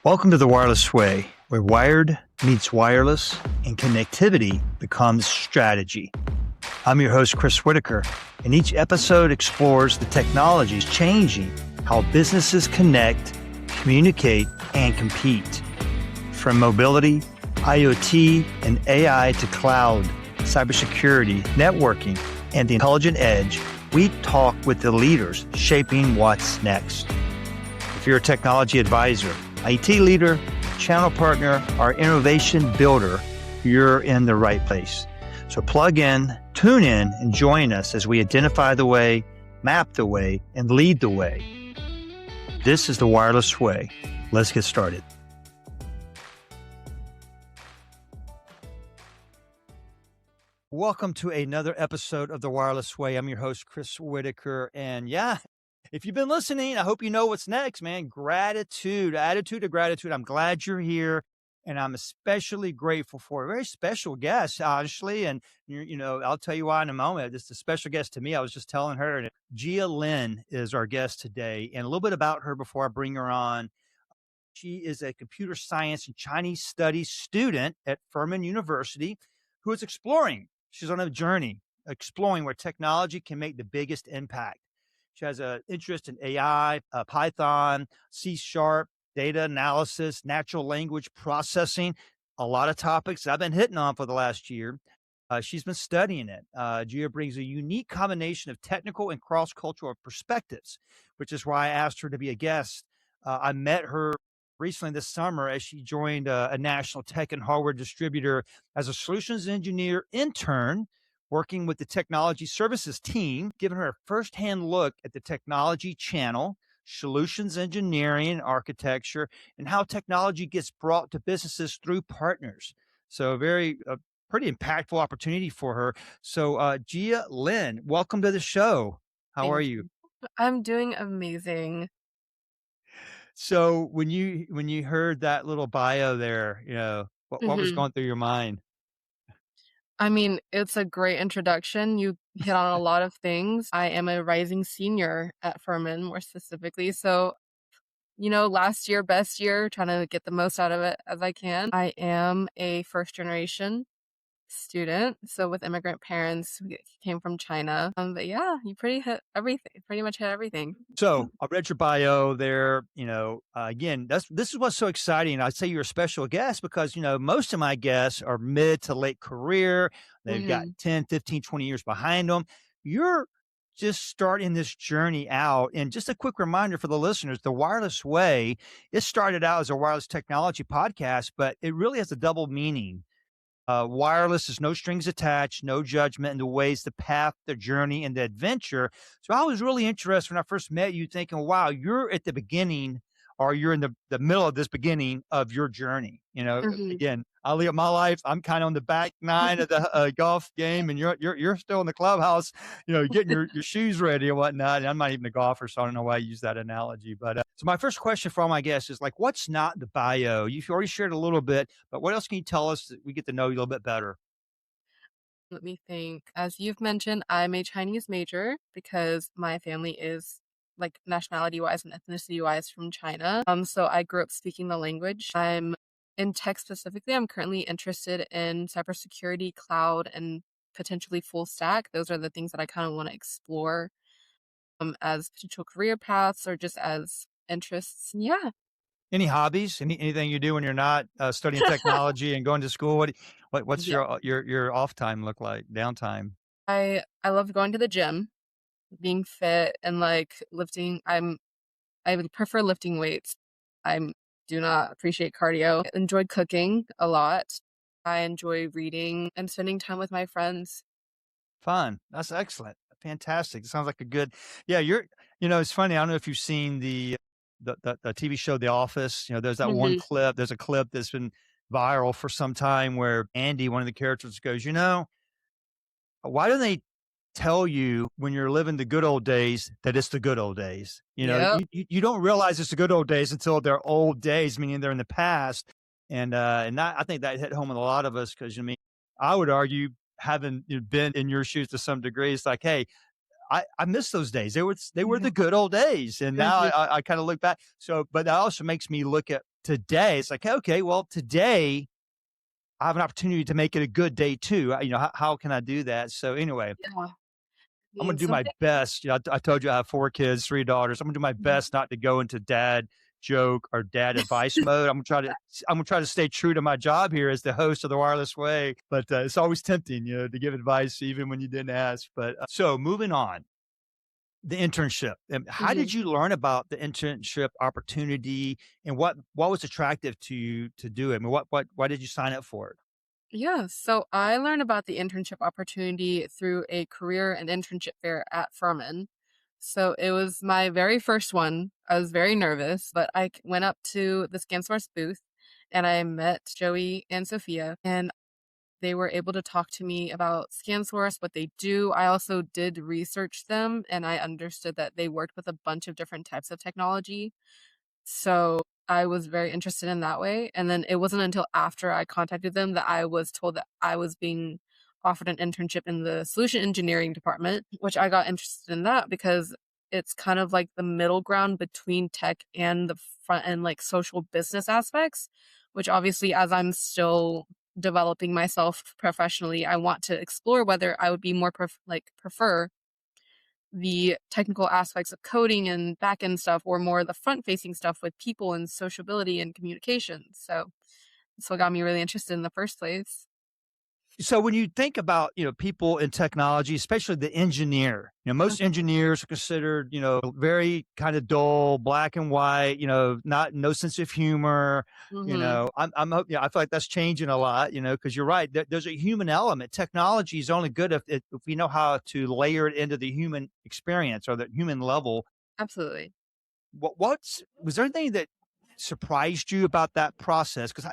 Welcome to The Wireless Way, where wired meets wireless and connectivity becomes strategy. I'm your host, Chris Whitaker, and each episode explores the technologies changing how businesses connect, communicate, and compete. From mobility, IoT, and AI to cloud, cybersecurity, networking, and the intelligent edge, we talk with the leaders shaping what's next. If you're a technology advisor, IT leader, channel partner, or innovation builder, you're in the right place. So plug in, tune in, and join us as we identify the way, map the way, and lead the way. This is The Wireless Way. Let's get started. Welcome to another episode of The Wireless Way. I'm your host, Chris Whitaker. And if you've been listening, I hope you know what's next, man. Gratitude, attitude to gratitude. I'm glad you're here. And I'm especially grateful for a very special guest, honestly. And, I'll tell you why in a moment. It's a special guest to me. I was just telling her. Jia Lin is our guest today. And a little bit about her before I bring her on. She is a computer science and Chinese studies student at Furman University who is exploring. She's on a journey exploring where technology can make the biggest impact. She has an interest in AI, Python, C#, data analysis, natural language processing, a lot of topics I've been hitting on for the last year. She's been studying it. Jia brings a unique combination of technical and cross-cultural perspectives, which is why I asked her to be a guest. I met her recently this summer as she joined a national tech and hardware distributor as a solutions engineer intern, working with the technology services team, giving her a firsthand look at the technology channel, solutions engineering and architecture, and how technology gets brought to businesses through partners. So pretty impactful opportunity for her. So Jia Lin, welcome to the show. How are you? I'm doing amazing. So when you heard that little bio there, what was going through your mind? I mean, it's a great introduction. You hit on a lot of things. I am a rising senior at Furman, more specifically. So, last year, best year, trying to get the most out of it as I can. I am a first generation student, so with immigrant parents who came from China. But yeah, you pretty much hit everything. So I read your bio there. Again, this is what's so exciting. I'd say you're a special guest because, most of my guests are mid to late career. They've got 10, 15, 20 years behind them. You're just starting this journey out. And just a quick reminder for the listeners, The Wireless Way, it started out as a wireless technology podcast, but it really has a double meaning. Wireless is no strings attached, no judgment in the ways, the path, the journey, and the adventure. So I was really interested when I first met you thinking, wow, you're at the beginning or you're in the middle of this beginning of your journey. Again, I live my life. I'm kind of on the back nine of the golf game and you're still in the clubhouse, getting your shoes ready and whatnot. And I'm not even a golfer, so I don't know why I use that analogy. But so my first question for all my guests is like, what's not the bio? You've already shared a little bit, but what else can you tell us that we get to know you a little bit better? Let me think. As you've mentioned, I'm a Chinese major because my family is like nationality wise and ethnicity wise from China. So I grew up speaking the language. I'm in tech specifically. I'm currently interested in cybersecurity, cloud, and potentially full stack. Those are the things that I kind of want to explore as potential career paths or just as interests. Yeah. Any hobbies? Anything you do when you're not studying technology and going to school? What's Yeah. your off time look like? Downtime? I love going to the gym, being fit and like lifting. I would prefer lifting weights. I do not appreciate cardio. I enjoy cooking a lot. I enjoy reading and spending time with my friends. Fun. That's excellent. Fantastic. It sounds like a good. Yeah, it's funny. I don't know if you've seen the TV show The Office. There's that one Mhm. clip. There's a clip that's been viral for some time where Andy, one of the characters, goes, why don't they tell you when you're living the good old days that it's the good old days? Yep. You don't realize it's the good old days until they're old days, meaning they're in the past. And I think that hit home with a lot of us because I would argue, having been in your shoes to some degree, it's like, hey, I miss those days. They were the good old days, and now Mhm. I kind of look back. So, but that also makes me look at today it's like, okay, well, today I have an opportunity to make it a good day too. How can I do that? So anyway, Yeah. I I'm gonna mean, do my something. best. I told you I have 4 kids, 3 daughters. I'm gonna do my Mhm. best not to go into dad joke or dad advice mode. I'm gonna try to stay true to my job here as the host of The Wireless Way, but, it's always tempting, to give advice even when you didn't ask. But, so moving on, the internship. How did Mhm. you learn about the internship opportunity, and what was attractive to you to do it? I mean, why did you sign up for it? Yeah, so I learned about the internship opportunity through a career and internship fair at Furman. So it was my very first one. I was very nervous, but went up to the ScanSource booth and I met Joey and Sophia, and they were able to talk to me about ScanSource, what they do. I also did research them and I understood that they worked with a bunch of different types of technology. So, I was very interested in that way, and then it wasn't until after I contacted them that I was told that I was being offered an internship in the solution engineering department, which I got interested in that because it's kind of like the middle ground between tech and the front end, like, social business aspects, which obviously, as I'm still developing myself professionally, I want to explore whether I would be more prefer the technical aspects of coding and back-end stuff or more the front-facing stuff with people and sociability and communication. So that's what got me really interested in the first place. So when you think about, people in technology, especially the engineer, most Mhm, engineers are considered, very kind of dull, black and white, not no sense of humor. mhm, I feel like that's changing a lot, because you're right. There's a human element. Technology is only good if we know how to layer it into the human experience or the human level. absolutely. Was there anything that surprised you about that process? Because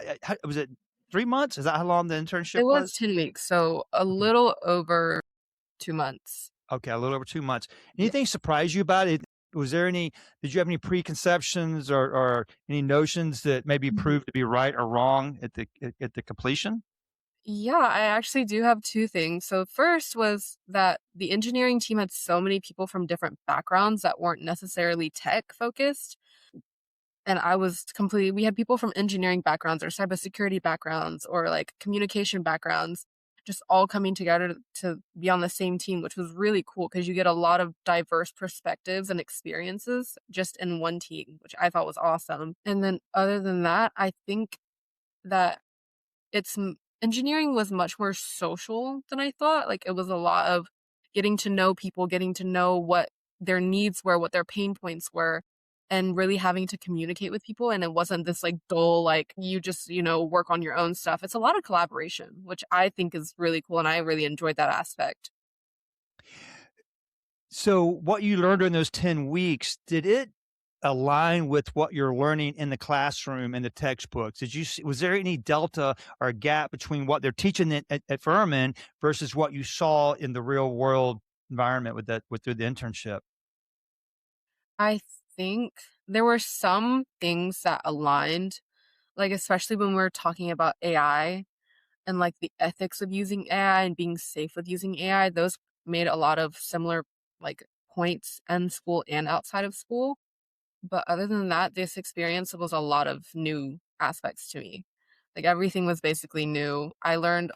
was it 3 months? Is that how long the internship It was was? 10 weeks, so a Okay. little over 2 months. Okay, a little over 2 months. Yeah. Anything surprise you about it? Was there any Did you have any preconceptions or any notions that maybe Mhm. proved to be right or wrong at the completion? Yeah, I actually do have 2 things. So first was that the engineering team had so many people from different backgrounds that weren't necessarily tech focused. And I was completely we had people from engineering backgrounds or cybersecurity backgrounds or, like, communication backgrounds just all coming together to be on the same team, which was really cool because you get a lot of diverse perspectives and experiences just in one team, which I thought was awesome. And then other than that, I think that it's m engineering was much more social than I thought. Like, it was a lot of getting to know people, getting to know what their needs were, what their pain points were, and really having to communicate with people, and it wasn't this, like, dull, like, you just, work on your own stuff. It's a lot of collaboration, which I think is really cool, and I really enjoyed that aspect. So, what you learned during those 10 weeks, did it align with what you're learning in the classroom and the textbooks? Was there any delta or a gap between what they're teaching at Furman versus what you saw in the real world environment with through the internship? I think there were some things that aligned, like, especially when we were talking about AI. And like the ethics of using AI and being safe with using AI, those made a lot of similar like points in school and outside of school. But other than that, this experience was a lot of new aspects to me. Like everything was basically new. I learned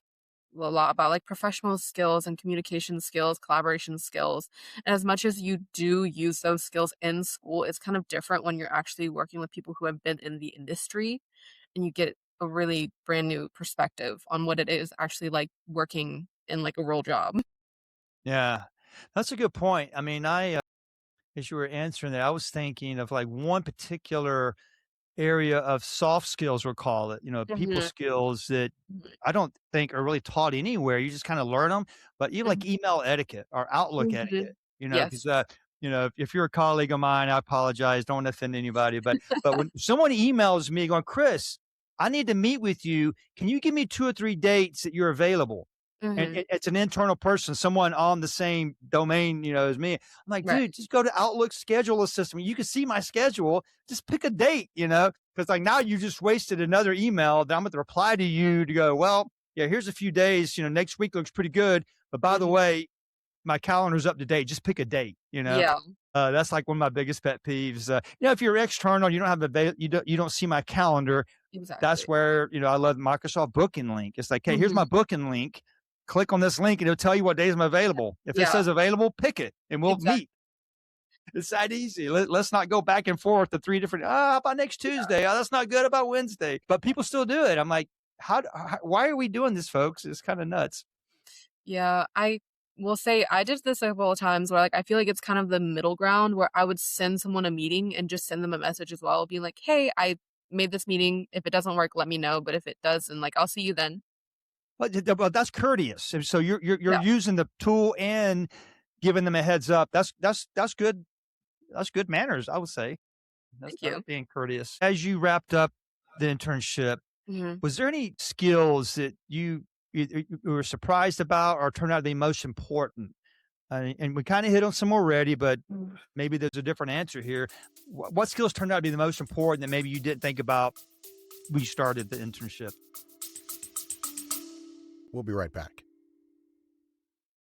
a lot about like professional skills and communication skills, collaboration skills. And as much as you do use those skills in school, it's kind of different when you're actually working with people who have been in the industry and you get a really brand new perspective on what it is actually like working in like a real job. Yeah, that's a good point. I mean, as you were answering that, I was thinking of like one particular area of soft skills, we'll call it, people Mhm, skills that mhm, I don't think are really taught anywhere. You just kind of learn them, but even like mhm, email etiquette or Outlook etiquette, mhm. Yes. because if you're a colleague of mine, I apologize, don't offend anybody, but when someone emails me going, Chris, I need to meet with you. Can you give me 2 or 3 dates that you're available? And Mhm. it's an internal person, someone on the same domain, as me. I'm like, Right. dude, just go to Outlook schedule a system. You can see my schedule. Just pick a date, because like now you just wasted another email that I'm going to reply to you to go, well, yeah, here's a few days. Next week looks pretty good. But by the Mhm. way, my calendar's up to date. Just pick a date, you know? Yeah, That's like one of my biggest pet peeves. If you're external, you don't have you don't see my calendar. That's exactly. where, I love Microsoft booking link. It's like, hey, here's my Mhm. booking link. Click on this link and it'll tell you what days I'm available. If it Yeah, says available, pick it and we'll exactly. meet. It's that easy. Let's not go back and forth to three different. How about next Tuesday? Oh, that's not good. About Wednesday? But people still do it. I'm like, why are we doing this, folks? It's kind of nuts. Yeah, I will say I did this a couple of times where, like, I feel like it's kind of the middle ground where I would send someone a meeting and just send them a message as well, being like, "Hey, I made this meeting. If it doesn't work, let me know, but if it does, then, like, I'll see you then." But that's courteous. And so you're Yeah, using the tool and giving them a heads up. That's good. That's good manners, I would say. thank That's you. being courteous. As you wrapped up the internship, Mhm. was there any skills that you were surprised about or turned out to be most important? And we kind of hit on some already, but maybe there's a different answer here. What skills turned out to be the most important that maybe you didn't think about when you started the internship? We'll be right back.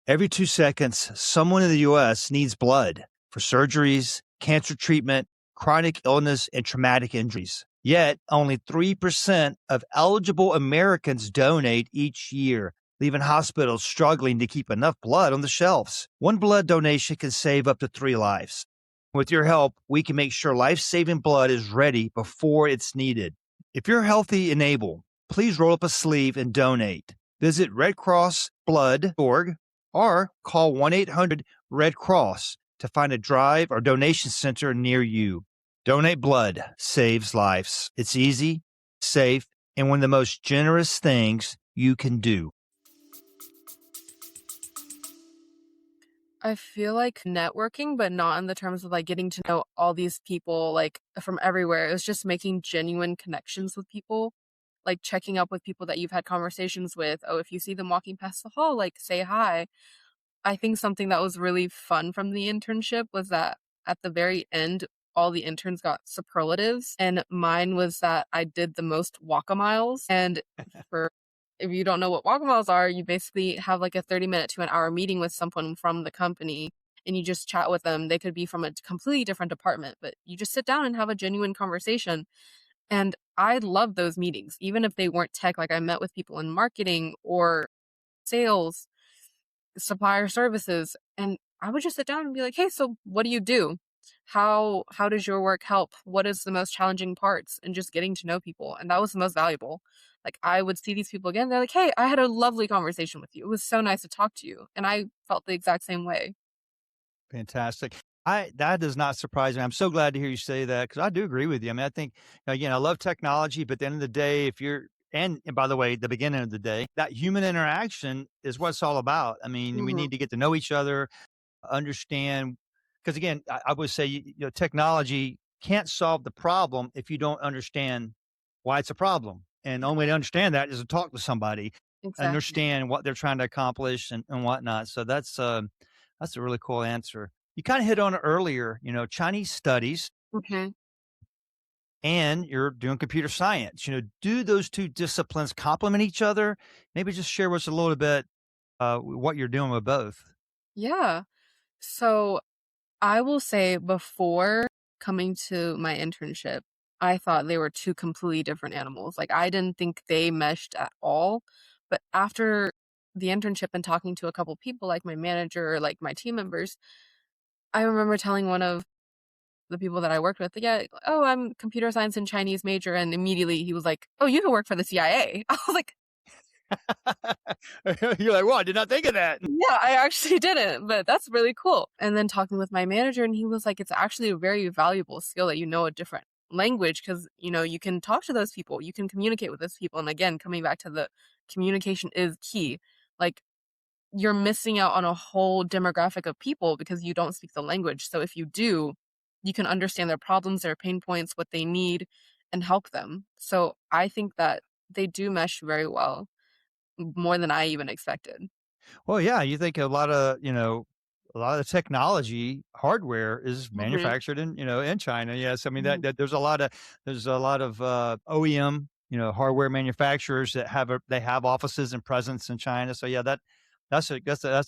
Every 2 seconds, someone in the U.S. needs blood for surgeries, cancer treatment, chronic illness, and traumatic injuries. Yet, only 3% of eligible Americans donate each year, leaving hospitals struggling to keep enough blood on the shelves. One blood donation can save up to 3 lives. With your help, we can make sure life-saving blood is ready before it's needed. If you're healthy and able, please roll up a sleeve and donate. Visit redcrossblood.org or call 1-800-RED-CROSS to find a drive or donation center near you. Donate blood saves lives. It's easy, safe, and one of the most generous things you can do. I feel like networking, but not in the terms of, like, getting to know all these people, like, from everywhere. It was just making genuine connections with people, like, checking up with people that you've had conversations with. Oh, if you see them walking past the hall, like, say hi. I think something that was really fun from the internship was that at the very end, all the interns got superlatives, and mine was that I did the most walk-a-miles, and for if you don't know what walk-a-miles are, you basically have, like, a 30-minute to an hour meeting with someone from the company, and you just chat with them. They could be from a completely different department, but you just sit down and have a genuine conversation, and I love those meetings, even if they weren't tech, like, I met with people in marketing or sales, supplier services, and I would just sit down and be like, "Hey, so what do you do? How does your work help? What is the most challenging parts?" And just getting to know people, and that was the most valuable. Like, I would see these people again, they're like, "Hey, I had a lovely conversation with you. It was so nice to talk to you." And I felt the exact same way. Fantastic. That does not surprise me. I'm so glad to hear you say that because I do agree with you. I mean, I think again, I love technology, but at the end of the day, if you're and by the way, the beginning of the day, that human interaction is what it's all about. I mean, we Mhm. need to get to know each other, understand because again, I would say technology can't solve the problem if you don't understand why it's a problem. And the only way to understand that is to talk to somebody, Exactly. understand what they're trying to accomplish and whatnot. So that's a really cool answer. You kind of hit on it earlier, Chinese studies Mhm. and you're doing computer science. Do those two disciplines complement each other? Maybe just share with us a little bit what you're doing with both. Yeah. So I will say before coming to my internship, I thought they were 2 completely different animals. Like, I didn't think they meshed at all, but after the internship and talking to a couple people, like my manager, like my team members, I remember telling one of the people that I worked with, "Yeah, oh, I'm computer science and Chinese major," and immediately he was like, "Oh, you can work for the CIA." I was like, You're like, well, I did not think of that. yeah, I actually didn't, but that's really cool. And then talking with my manager, and he was like, it's actually a very valuable skill that you know a different language because, you can talk to those people, you can communicate with those people. And again, coming back to the communication is key. Like, you're missing out on a whole demographic of people because you don't speak the language. So if you do, you can understand their problems, their pain points, what they need, and help them. So I think that they do mesh very well, more than I even expected. Well, yeah, you think a lot of the technology hardware is Hmm. manufactured in China. Yes. I mean that there's a lot of OEM, hardware manufacturers that they have offices and presence in China. So yeah, That's a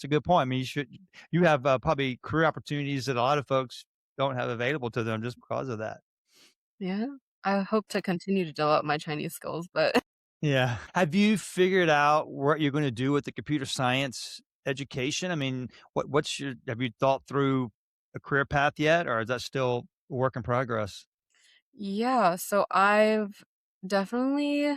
good point. I mean, you have, probably career opportunities that a lot of folks don't have available to them just because of that. Yeah. I hope to continue to develop my Chinese skills, but Yeah. Have you figured out what you're gonna do with the computer science education? I mean, what's your have you thought through a career path yet, or is that still a work in progress? yeah, so I've definitely,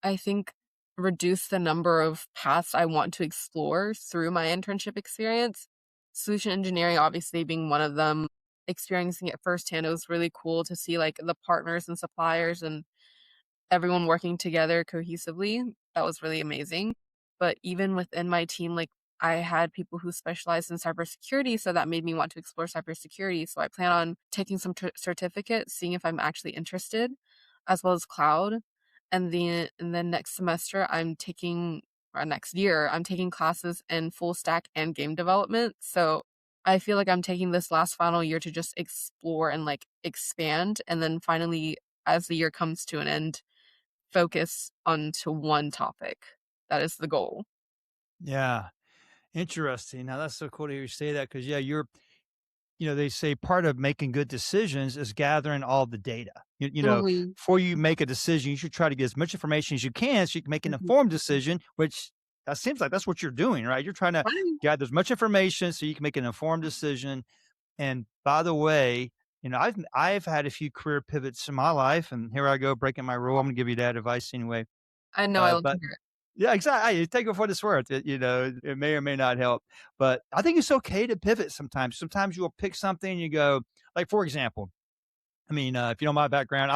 I think, reduced the number of paths I want to explore through my internship experience. Solution engineering obviously being one of them. Experiencing it firsthand, it was really cool to see like the partners and suppliers and everyone working together cohesively. That was really amazing. But even within my team, like I had people who specialized in cybersecurity, so that made me want to explore cybersecurity. So I plan on taking some certificates, seeing if I'm actually interested, as well as cloud. And then next semester, or next year, I'm taking classes in full stack and game development. So I feel like I'm taking this last final year to just explore and like expand, and then finally, as the year comes to an end, focus onto one topic. That is the goal. Yeah. Interesting. Now that's so cool to hear you say that because yeah, they say part of making good decisions is gathering all the data. Mhm, Before you make a decision, you should try to get as much information as you can so you can make an mhm. informed decision, which that seems like that's what you're doing, right? You're trying to Right. gather as much information so you can make an informed decision. And by the way, I've had a few career pivots in my life, and here I go breaking my rule. I'm gonna give you that advice anyway. I know, I love to But hear it. yeah, exactly. You take it for what it's worth. It may or may not help, but I think it's okay to pivot sometimes. Sometimes you'll pick something and you go, like, for example, I mean, if you know my background,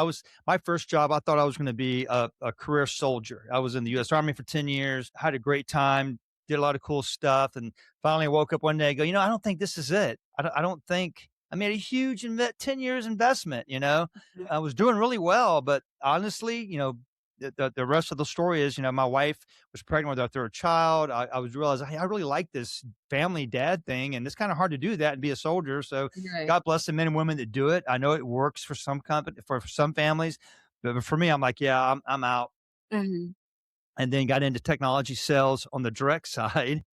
my first job. I thought I was going to be a career soldier. I was in the U.S. Army for 10 years. Had a great time. Did a lot of cool stuff, and finally woke up one day and go, I don't think this is it. I don't think I made a huge 10 years investment. Mhm. I was doing really well, but honestly, the rest of the story is, my wife was pregnant with our third child. I was realizing, hey, I really like this family dad thing, and it's kind of hard to do that and be a soldier. So Right. God bless the men and women that do it. I know it works for some company for some families, but for me, I'm like, yeah, I'm out. Mhm. And then got into technology sales on the direct side,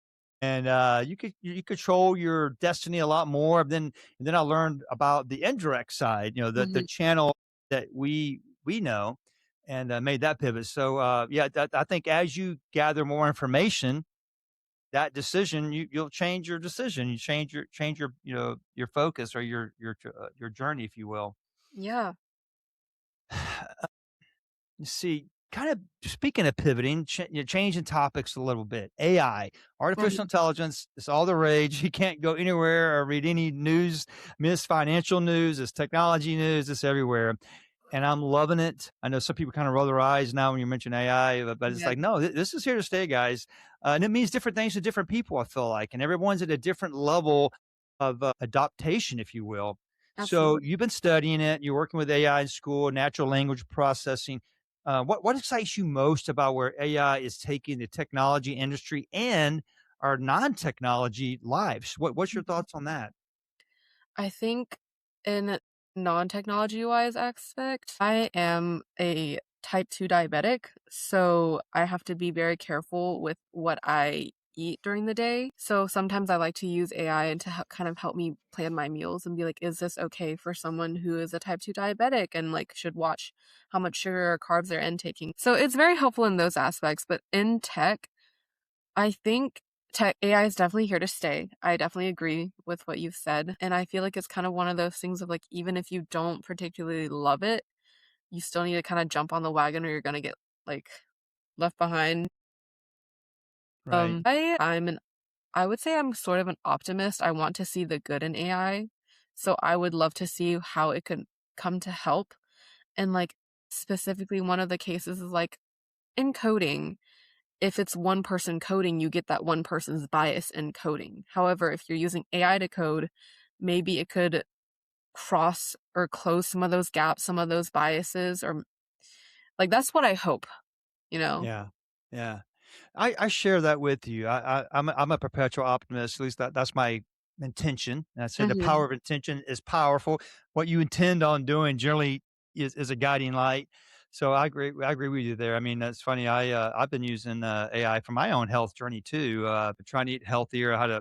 and you control your destiny a lot more. And then I learned about the indirect side, the Mhm. channel that we know, and made that pivot. So yeah, I think as you gather more information, that decision you'll change your decision. You change your your focus or your journey, if you will. Yeah. You see, kind of speaking of pivoting, changing topics a little bit. AI, artificial Mhm. intelligence, is all the rage. You can't go anywhere or read any news, miss financial news, it's technology news, it's everywhere. And I'm loving it. I know some people kind of roll their eyes now when you mention AI, but it's Yeah, like, no, this is here to stay, guys. And it means different things to different people, I feel like. And everyone's at a different level of adaptation, if you will. So absolutely. you've been studying it, you're working with AI in school, natural language processing. What excites you most about where AI is taking the technology industry and our non-technology lives? What's your Mhm. thoughts on that? I think in non-technology wise aspect, I am a type 2 diabetic, so I have to be very careful with what I eat during the day. So sometimes I like to use AI and to kind of help me plan my meals and be like, is this okay for someone who is a type 2 diabetic and like should watch how much sugar or carbs they're intaking. So it's very helpful in those aspects, but in tech, I think tech AI is definitely here to stay. I definitely agree with what you've said, and I feel like it's kind of one of those things of, like, even if you don't particularly love it, you still need to kinda jump on the wagon or you're gonna get, like, left behind. Right. I would say I'm sort of an optimist. I want to see the good in AI, so I would love to see how it could come to help, and, like, specifically one of the cases is, like, in coding. If it's one person coding, you get that one person's bias in coding. However, if you're using AI to code, maybe it could cross or close some of those gaps, some of those biases, or like that's what I hope, you know? Yeah. Yeah. I share that with you. I'm a perpetual optimist. At least that's my intention. And I say the Mhm. power of intention is powerful. What you intend on doing generally is a guiding light. So I agree with you there. I mean, that's funny. I've been using AI for my own health journey too. Been trying to eat healthier.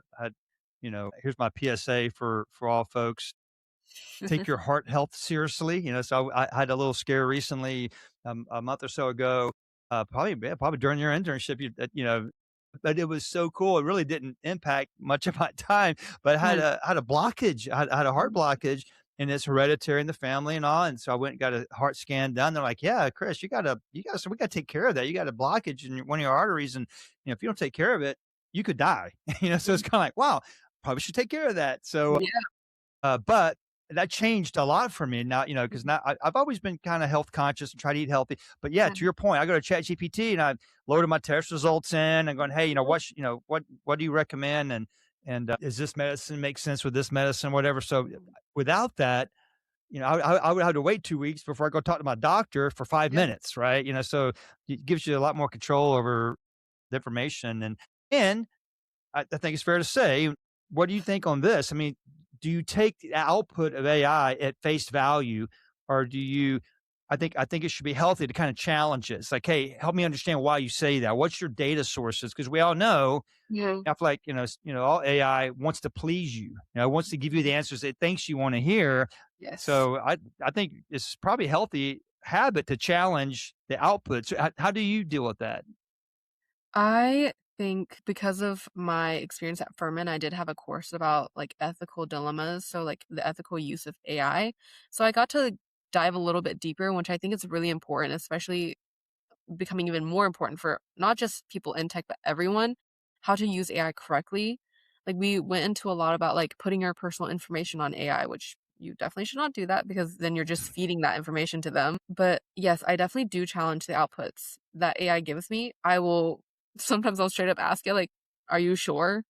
Here's my PSA for all folks: take your heart health seriously. So I had a little scare recently, a month or so ago, probably during your internship. But it was so cool. It really didn't impact much of my time, but I had Mhm. a blockage. I had a heart blockage, and it's hereditary in the family and all. And so I went and got a heart scan done. They're like, "Yeah, Chris, so we got to take care of that. You got a blockage in one of your arteries, and if you don't take care of it, you could die." So it's kind of like, wow, probably should take care of that. So Yeah. but that changed a lot for me now, because Mhm. now I've always been kind of health conscious and try to eat healthy. But yeah, to Mhm. your point, I go to ChatGPT and I loaded my test results in and going, hey, what do you recommend? And is this medicine make sense with this medicine, whatever. So Mhm. without that, I would have to wait 2 weeks before I go talk to my doctor for five Yeah. minutes, right? So it gives you a lot more control over the information and I think it's fair to say. What do you think on this? I mean, do you take the output of AI at face value, or do you? I think it should be healthy to kind of challenge it. It's like, hey, help me understand why you say that. What's your data sources? Because we all know, Yeah. I feel like all AI wants to please you. Wants to give you the answers it thinks you want to hear. Yes. So I think it's probably a healthy habit to challenge the output. So how do you deal with that? I think because of my experience at Furman, I did have a course about like ethical dilemmas, so like the ethical use of AI. So I got to dive a little bit deeper, which I think is really important, especially becoming even more important for not just people in tech, but everyone, how to use AI correctly. Like we went into a lot about like putting your personal information on AI, which you definitely should not do that because then you're just feeding that information to them. But yes, I definitely do challenge the outputs that AI gives me. I will sometimes I'll straight up ask it like, are you sure?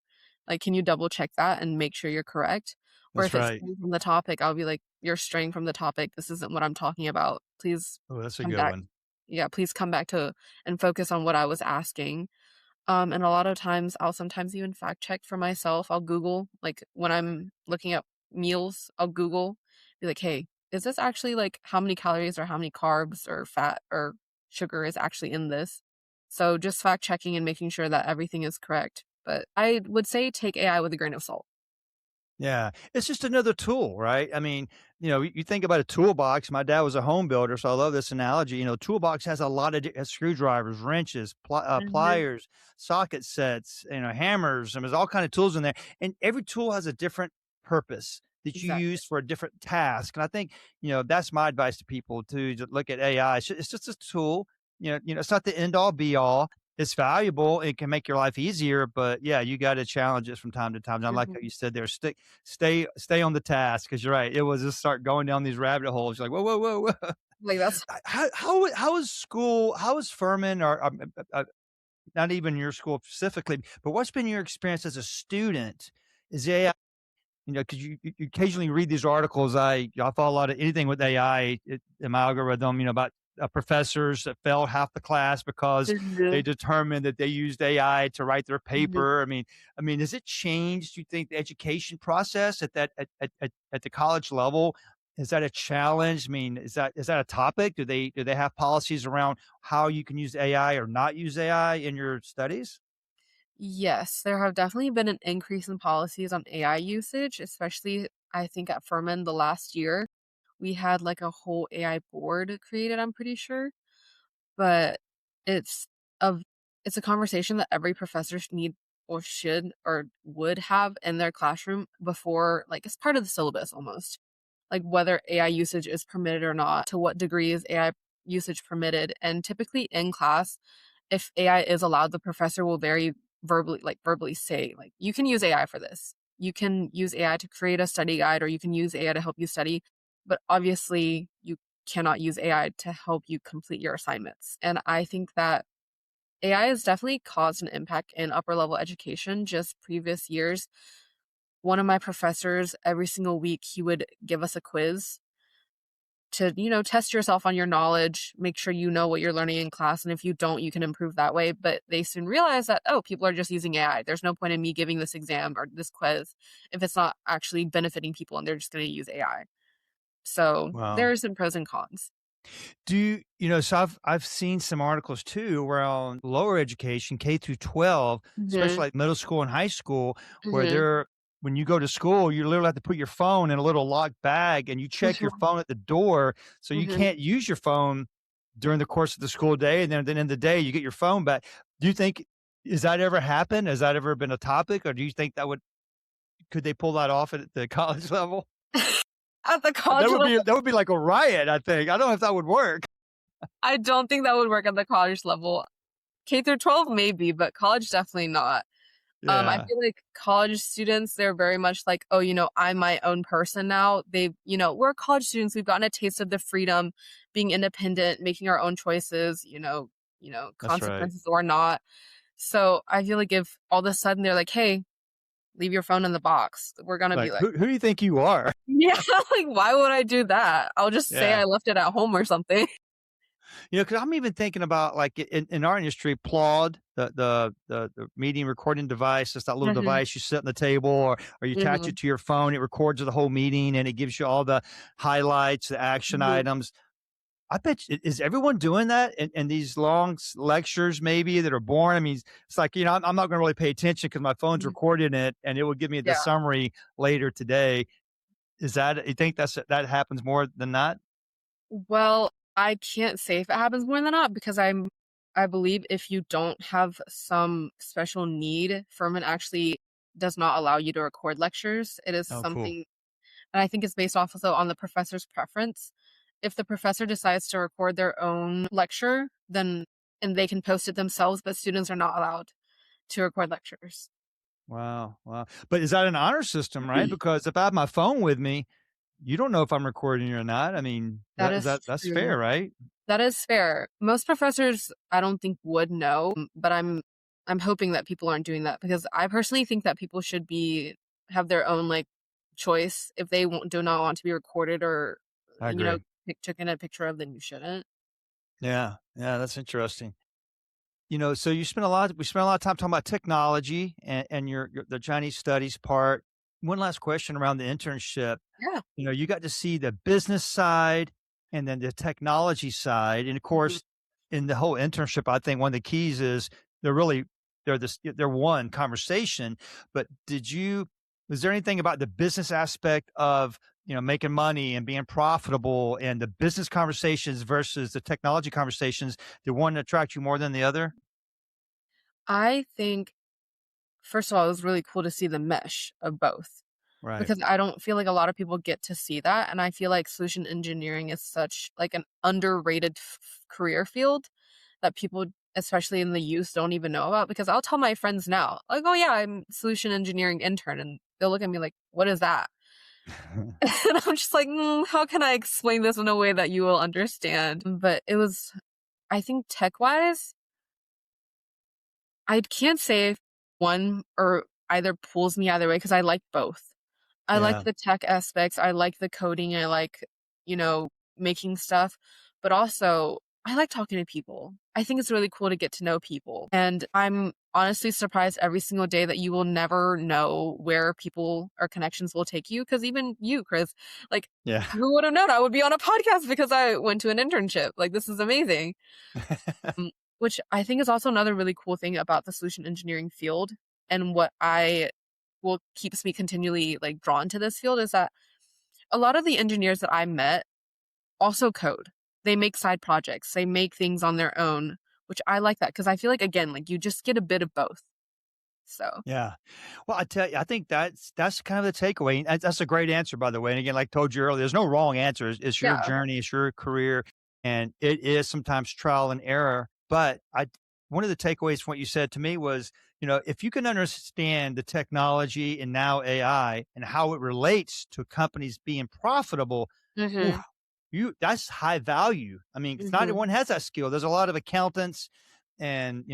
Like, can you double check that and make sure you're correct? Or That's if it's right. straying from the topic, I'll be like, you're straying from the topic. This isn't what I'm talking about. Please Oh, that's a come good back. one. Yeah, please come back to and focus on what I was asking. And a lot of times I'll sometimes even fact check for myself. I'll Google, like when I'm looking up meals, I'll Google, be like, hey, is this actually like how many calories or how many carbs or fat or sugar is actually in this? So just fact checking and making sure that everything is correct. But I would say take AI with a grain of salt. Yeah, it's just another tool, right? I mean, you think about a toolbox. My dad was a home builder, so I love this analogy. Toolbox has a lot of screwdrivers, wrenches, Mhm. pliers, socket sets, hammers, and there's all kind of tools in there. And every tool has a different purpose that you Exactly. use for a different task. And I think that's my advice to people to look at AI. It's just a tool. It's not the end all be all. It's valuable. It can make your life easier, but yeah, you got to challenge it from time to time. And I like how Mhm. you said there, stay on the task because you're right. It will just start going down these rabbit holes. You're like, whoa, whoa, whoa, whoa. Like that's How is school? How is Furman or not even your school specifically? But what's been your experience as a student? Is AI because you occasionally read these articles. I follow a lot of anything with AI in my algorithm. About professors that failed half the class because they Mhm. determined that they used AI to write their Mhm. paper. I mean, has it changed? Do you think the education process at the college level? Is that a challenge? I mean, is that a topic? Do they have policies around how you can use AI or not use AI in your studies? Yes, there have definitely been an increase in policies on AI usage, especially I think at Furman the last year. We had like a whole AI board created, I'm pretty sure. But it's a it's a conversation that every professor need or should or would have in their classroom before like it's part of the syllabus almost. Like whether AI usage is permitted or not, to what degree is AI usage permitted, and typically in class, if AI is allowed, the professor will very verbally say, like, you can use AI for this. You can use AI to create a study guide, or you can use AI to help you study. But obviously, you cannot use AI to help you complete your assignments. And I think that AI has definitely caused an impact in upper level education. Just previous years, one of my professors, every single week, he would give us a quiz to, test yourself on your knowledge, make sure you know what you're learning in class. And if you don't, you can improve that way. But they soon realize that, oh, people are just using AI. There's no point in me giving this exam or this quiz if it's not actually benefiting people and they're just going to use AI. So Wow. there's some pros and cons. So I've seen some articles too around lower education, K through 12, Mhm, especially like middle school and high school, where mhm, when you go to school, you literally have to put your phone in a little locked bag and you check your mhm, phone at the door. So you mhm. can't use your phone during the course of the school day. And then at the end of the day, you get your phone back. Do you think, has that ever happened? Has that ever been a topic? Or do you think could they pull that off at the college level? At the That college would level, that would be like a riot, I think. I don't know if that would work. I don't think that would work at the college level. K through 12 maybe, but college definitely not. I Yeah, feel like college students, they're very much like, "Oh, I'm my own person now." We're college students, we've gotten a taste of the freedom, being independent, making our own choices, that's right. consequences or not. So, I feel like if all of a sudden they're like, "Hey, leave your phone in the box," we're gonna be Like, like, who do you think you are? "Yeah, like, why would I do that? I'll just say Yeah. I left it at home or something." Because I'm even thinking about, like, in our industry, Claude, the meeting recording device, it's that little Mhm, device you sit on the table or you attach mhm, it to your phone, it records the whole meeting, and it gives you all the highlights, the action mhm, items. I bet you is everyone doing that in these long lectures maybe that are boring? I mean, it's like, I'm not gonna really pay attention because my phone's mhm. recording it, and it will give me the Yeah. summary later today. Is that you think that happens more than not? Well, I can't say if it happens more than not because I believe if you don't have some special need, Furman actually does not allow you to record lectures. It is Oh, cool. something, and I think it's based off also on the professor's preference. If the professor decides to record their own lecture, then and they can post it themselves, but students are not allowed to record lectures. Wow, wow. But is that an honor system, right? Because if I have my phone with me, you don't know if I'm recording or not. I mean, That is that's true. fair, right? That is fair. Most professors, I don't think would know, but I'm hoping that people aren't doing that because I personally think that people should be have their own like choice if they do not want to be recorded or I agree. taken a picture of, then you shouldn't. Yeah, yeah, that's interesting. So we spent a lot of time talking about technology and the Chinese studies part. One last question around the internship. Yeah. You got to see the business side and then the technology side. And of Mhm. course, in the whole internship, I think one of the keys is they're really they're one conversation. But was there anything about the business aspect of making money and being profitable and the business conversations versus the technology conversations, did one attract you more than the other? I think first of all, it was really cool to see the mesh of both Right. because I don't feel like a lot of people get to see that, and I feel like solution engineering is such like an underrated career field that people, especially in the youth, don't even know about because I'll tell my friends now, like, "Oh yeah, I'm solution engineering intern," and they'll look at me like, "What is that?" And I'm just like, how can I explain this in a way that you will understand?" But it was, I think, tech wise, I can't say if one or either pulls me either way because I like both. I like Yeah. the tech aspects, I like the coding, I like, you know, making stuff, but also I like talking to people. I think it's really cool to get to know people, and I'm honestly surprised every single day that you will never know where people or connections will take you. Because even you, Chris, like, Yeah. who would have known I would be on a podcast because I went to an internship? Like, this is amazing. Mm, which I think is also another really cool thing about the solution engineering field and what I will keeps me continually like drawn to this field is that a lot of the engineers that I met also code. They make side projects. They make things on their own, which I like that because I feel like again, like you just get a bit of both. So, Yeah. Well, I tell you, I think that's kind of the takeaway. And that's a great answer, by the way. And again, like I told you earlier, there's no wrong answer. It's your yeah. journey, it's your career, and it is sometimes trial and error. But one of the takeaways from what you said to me was, if you can understand the technology and now AI and how it relates to companies being profitable, ooh, Mhm. that's high value. I mean, it's not Mhm. everyone has that skill. There's a lot of accountants and,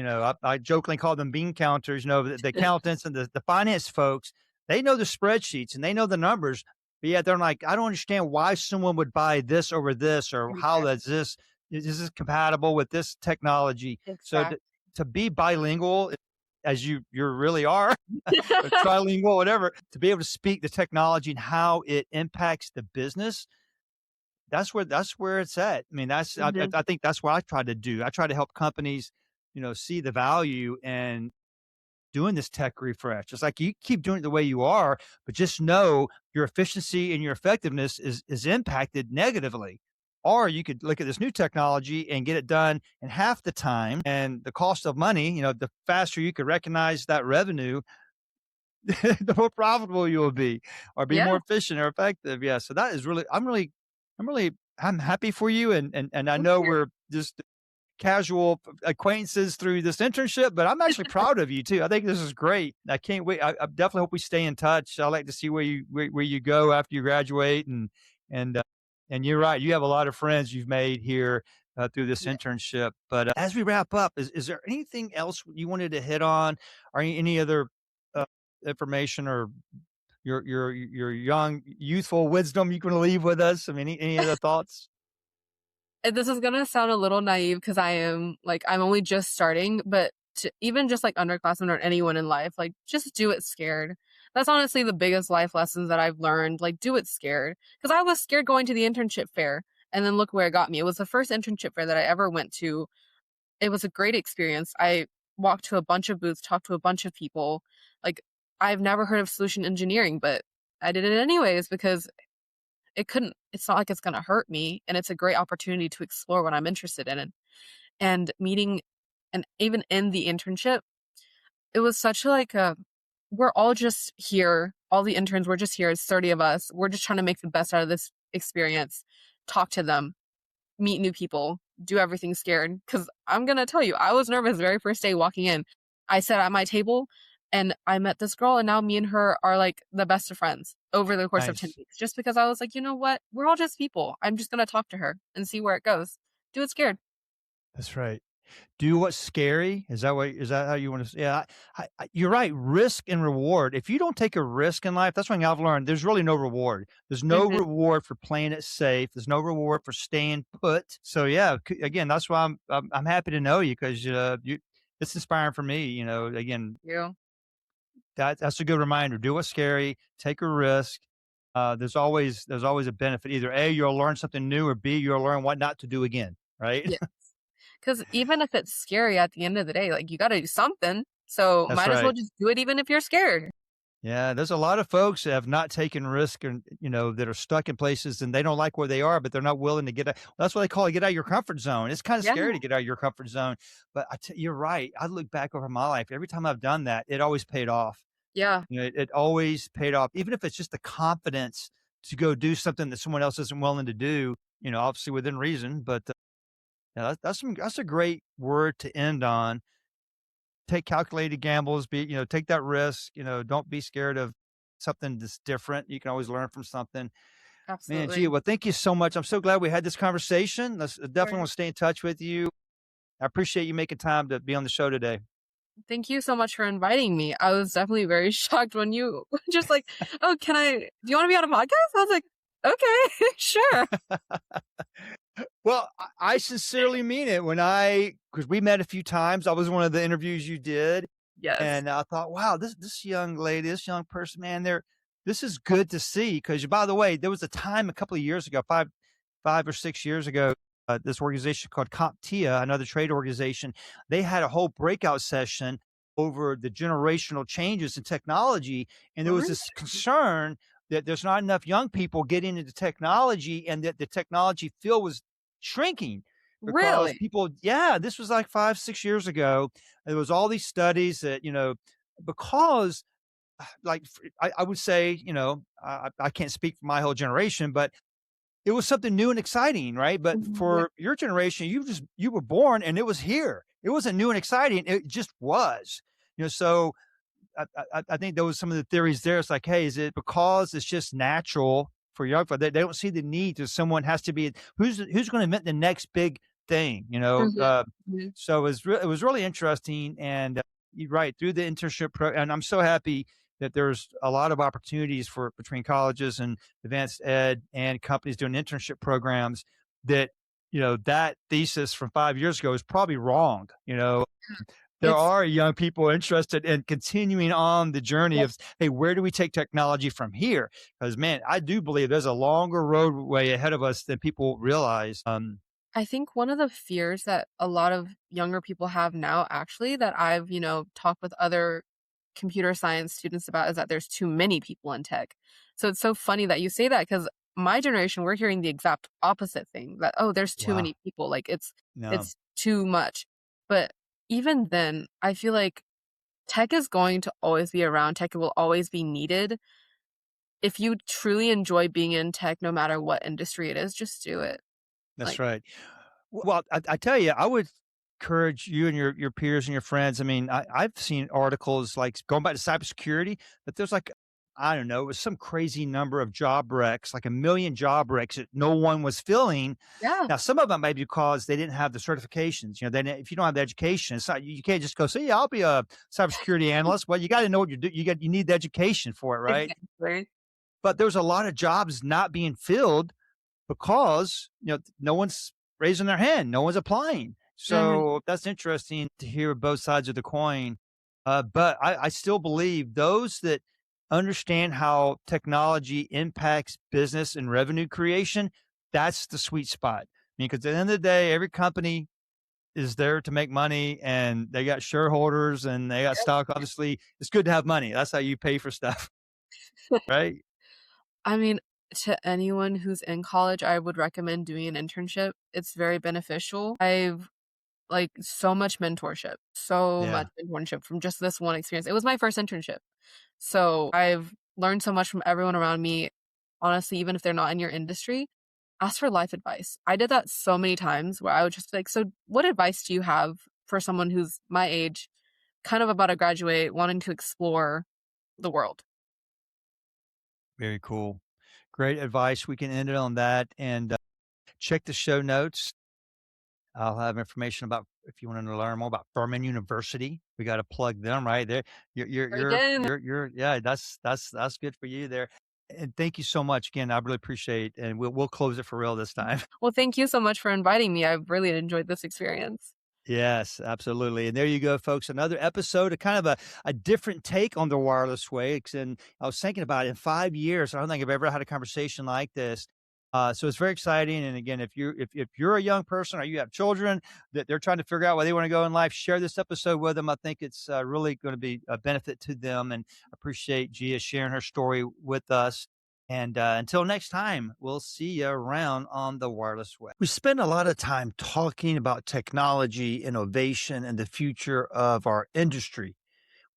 I jokingly call them bean counters, the accountants and the finance folks, they know the spreadsheets and they know the numbers, but yet they're like, I don't understand why someone would buy this over this or how Exact that's this. Is this compatible with this technology? So exact to be bilingual, as you really are, or trilingual, whatever, to be able to speak the technology and how it impacts the business, that's where it's at. I mean, Mhm. I think that's what I try to do. I try to help companies, see the value in doing this tech refresh. It's like you keep doing it the way you are, but just know your efficiency and your effectiveness is impacted negatively. Or you could look at this new technology and get it done in half the time and the cost of money, the faster you could recognize that revenue, the more profitable you will be or be Yeah, more efficient or effective. Yeah. So that is really, I'm happy for you. And I well, know sure. we're just casual acquaintances through this internship, but I'm actually proud of you too. I think this is great. I can't wait. I definitely hope we stay in touch. I like to see where you go after you graduate, and and you're right. You have a lot of friends you've made here through this Yeah. internship. But as we wrap up, is there anything else you wanted to hit on, or any other uh, information or your young youthful wisdom you can leave with us? I mean, any other thoughts? And this is gonna sound a little naive because I'm only just starting, but to even just like underclassmen or anyone in life, like just do it scared. That's honestly the biggest life lessons that I've learned. Like do it scared. Because I was scared going to the internship fair. And then look where it got me. It was the first internship fair that I ever went to. It was a great experience. I walked to a bunch of booths, talked to a bunch of people. Like I've never heard of solution engineering, but I did it anyways because it's not like it's gonna hurt me, and it's a great opportunity to explore what I'm interested in. And meeting and even in the internship, it was such like a we're all just here, all the interns, we're just here, it's 30 of us. We're just trying to make the best out of this experience, talk to them, meet new people, do everything scared. Because I'm gonna tell you, I was nervous the very first day walking in. I sat at my table and I met this girl, and now me and her are like the best of friends over the course of 10 Nice. weeks. Just because I was like, you know what? We're all just people. I'm just gonna talk to her and see where it goes. Do it scared. That's right. Do what's scary. Is that how you want to? Yeah, you're right. Risk and reward. If you don't take a risk in life, that's one thing I've learned. There's really no reward. There's no Hmm. reward for playing it safe. There's no reward for staying put. So yeah, again, that's why I'm happy to know you because it's inspiring for me. Again, You. that's a good reminder. Do what's scary. Take a risk. There's always a benefit. Either A, you'll learn something new, or B, you'll learn what not to do again. Right. Yeah. Because even if it's scary at the end of the day, like you gotta do something. So That's might as well right. just do it even if you're scared. Yeah, there's a lot of folks that have not taken risk and, that are stuck in places and they don't like where they are, but they're not willing to get out. That's what they call it, get out of your comfort zone. It's kind of Yeah. scary to get out of your comfort zone. But you're right. I look back over my life. Every time I've done that, it always paid off. Yeah. It always paid off, even if it's just the confidence to go do something that someone else isn't willing to do, obviously within reason. But yeah, that's a great word to end on. Take calculated gambles, take that risk, don't be scared of something that's different. You can always learn from something. Man, gee, Absolutely. well, thank you so much. I'm so glad we had this conversation. Let's definitely Sure. want to stay in touch with you. I appreciate you making time to be on the show today. Thank you so much for inviting me. I was definitely very shocked when you were just like, "Oh, do you wanna be on a podcast?" I was like, "Okay, sure." Well, I sincerely mean it because we met a few times. I was one of the interviews you did. Yes. And I thought, wow, this young lady, this young person, man, this is good to see. Because by the way, there was a time a couple of years ago, 5 or 6 years ago, this organization called CompTIA, another trade organization, they had a whole breakout session over the generational changes in technology, and there was Really? this concern that there's not enough young people getting into technology, and that the technology field was shrinking because Really? people, yeah, this was like 5, 6 years ago. There was all these studies that, because like I would say, I can't speak for my whole generation, but it was something new and exciting, right? But Mhm, yeah. for your generation, you were born and it was here. It wasn't new and exciting. It just was. So I think there was some of the theories there. It's like, hey, is it because it's just natural for young people? They don't see the need to someone has to be who's going to invent the next big thing, Mhm, mhm. So it was really interesting, and you're right through the internship and I'm so happy that there's a lot of opportunities for between colleges and advanced ed and companies doing internship programs that that thesis from 5 years ago is probably wrong. there It's are young people interested in continuing on the journey of, hey, where do we take technology from here? Because man, I do believe there's a longer roadway ahead of us than people realize. I think one of the fears that a lot of younger people have now actually that I've, talked with other computer science students about is that there's too many people in tech. So it's so funny that you say that because my generation, we're hearing the exact opposite thing that, oh, there's too Wow. many people. Like No, it's too much. But even then, I feel like tech is going to always be around. Tech will always be needed. If you truly enjoy being in tech, no matter what industry it is, just do it. that's Like, right. Well, I tell you, I would encourage you and your peers and your friends. I mean, I've seen articles like going back to cybersecurity, that there's like, I don't know, it was some crazy number of job wrecks, like 1,000,000 job wrecks that no one was filling. yeah, Now, some of them may be because they didn't have the certifications. if you don't have the education, it's not, you can't just go say, yeah, I'll be a cybersecurity analyst. Well, you got to know what you're doing. You need the education for it, right? exactly. But there's a lot of jobs not being filled because, no one's raising their hand, no one's applying. Mhm. So that's interesting to hear both sides of the coin. But I still believe those that understand how technology impacts business and revenue creation, that's the sweet spot. I mean, because at the end of the day, every company is there to make money and they got shareholders and they got stock. Obviously, it's good to have money. That's how you pay for stuff, right? I mean, to anyone who's in college, I would recommend doing an internship. It's very beneficial. I've like so much Yeah. mentorship from just this one experience. It was my first internship. So I've learned so much from everyone around me. Honestly, even if they're not in your industry, ask for life advice. I did that so many times where I would just be like, so what advice do you have for someone who's my age, kind of about to graduate, wanting to explore the world? Very cool. Great advice. We can end it on that. And check the show notes. I'll have information about if you want to learn more about Furman University. We got to plug them right there. Again, Yeah. That's good for you there. And thank you so much again. I really appreciate, and we'll close it for real this time. well, thank you so much for inviting me. I've really enjoyed this experience. Yes, absolutely. And there you go, folks. Another episode, a kind of a different take on the wireless way. And I was thinking about it in 5 years. I don't think I've ever had a conversation like this. So it's very exciting. And again, if you're a young person or you have children that they're trying to figure out where they want to go in life, share this episode with them. I think it's really going to be a benefit to them. And I appreciate Gia sharing her story with us. And until next time, we'll see you around on the wireless way. We spend a lot of time talking about technology, innovation, and the future of our industry.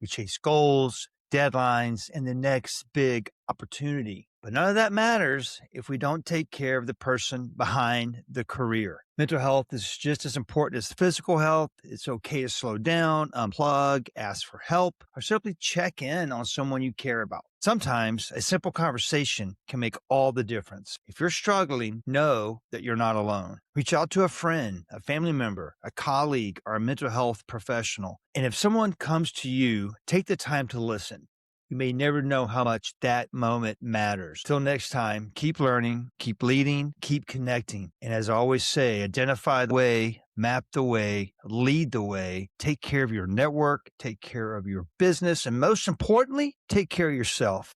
We chase goals, deadlines, and the next big opportunity. But none of that matters if we don't take care of the person behind the career. Mental health is just as important as physical health. It's okay to slow down, unplug, ask for help, or simply check in on someone you care about. Sometimes a simple conversation can make all the difference. If you're struggling, know that you're not alone. Reach out to a friend, a family member, a colleague, or a mental health professional. And if someone comes to you, take the time to listen. You may never know how much that moment matters. Till next time, keep learning, keep leading, keep connecting. And as I always say, identify the way, map the way, lead the way, take care of your network, take care of your business, and most importantly, take care of yourself.